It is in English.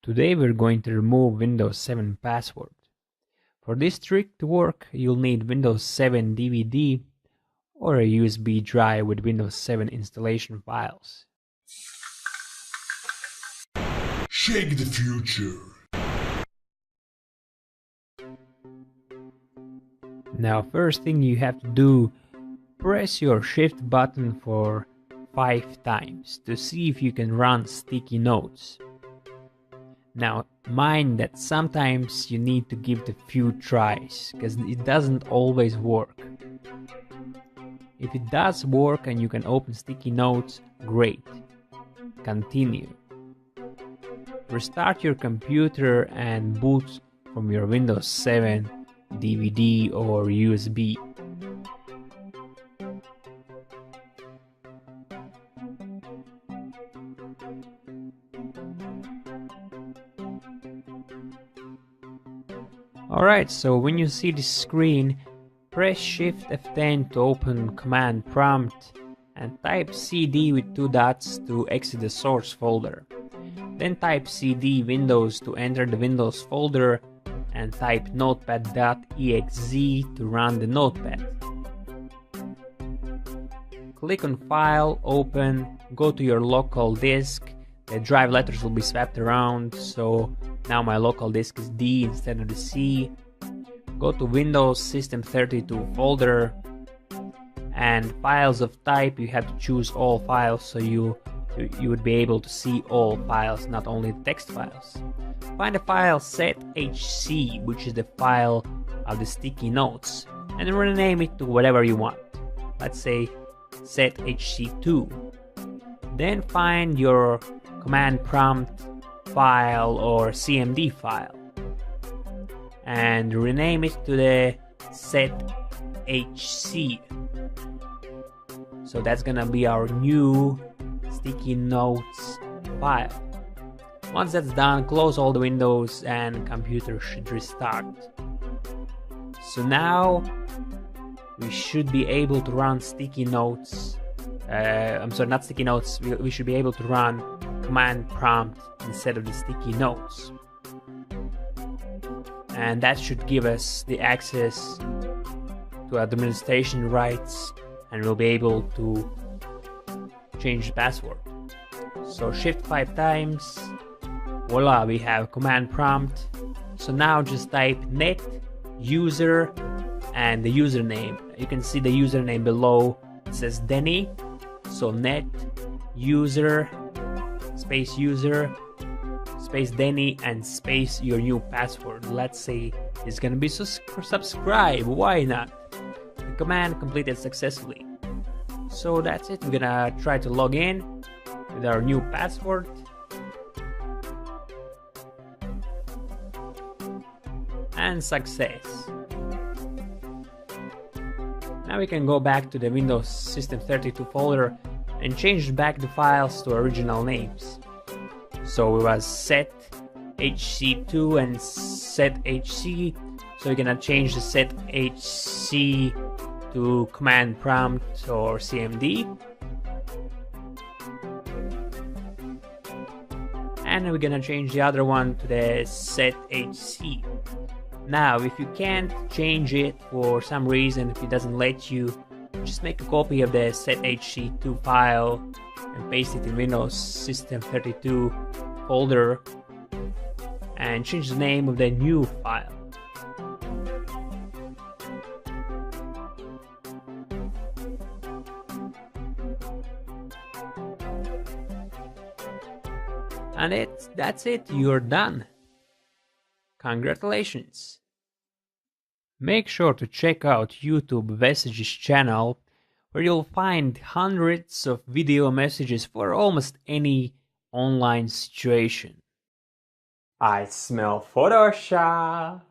Today we're going to remove Windows 7 password. For this trick to work, you'll need Windows 7 DVD or a USB drive with Windows 7 installation files. Shake the future. Now, first thing you have to do, press your shift button for 5 times to see if you can run sticky notes. Now, mind that sometimes you need to give it a few tries, because it doesn't always work. If it does work and you can open sticky notes, great. Continue. Restart your computer and boot from your Windows 7 DVD or USB. Alright, so when you see this screen, press Shift F10 to open command prompt and type CD with 2 dots to exit the source folder. Then type CD Windows to enter the Windows folder and type notepad.exe to run the notepad. Click on File, Open, go to your local disk. The drive letters will be swapped around, so now my local disk is D instead of the C. Go to Windows System 32 folder, and files of type, you have to choose all files so you would be able to see all files, not only the text files. Find the file sethc, which is the file of the sticky notes, and rename it to whatever you want. Let's say sethc2. Then find your command prompt file or CMD file and rename it to the sethc. So that's gonna be our new sticky notes file. Once that's done, close all the windows and computer should restart. So now we should be able to run sticky notes. Not sticky notes. We should be able to run command prompt instead of the sticky notes. And that should give us the access to administration rights, and we'll be able to change the password. So shift 5 times. Voila, we have command prompt. So now just type net user and the username. You can see the username below. It says Denny. So net user space Denny and space your new password. Let's say it's gonna be subscribe. Why not? The command completed successfully. So that's it. We're gonna try to log in with our new password. And success. Now we can go back to the Windows System 32 folder and change back the files to original names. So it was sethc2 and sethc. So you're gonna change the sethc to command prompt or CMD. And we're gonna change the other one to the sethc. Now, if you can't change it for some reason, if it doesn't let you, just make a copy of the sethc2 file and paste it in Windows System 32 folder and change the name of the new file. And that's it, you're done. Congratulations! Make sure to check out YouTube Messages channel, where you'll find hundreds of video messages for almost any online situation. I smell Photoshop!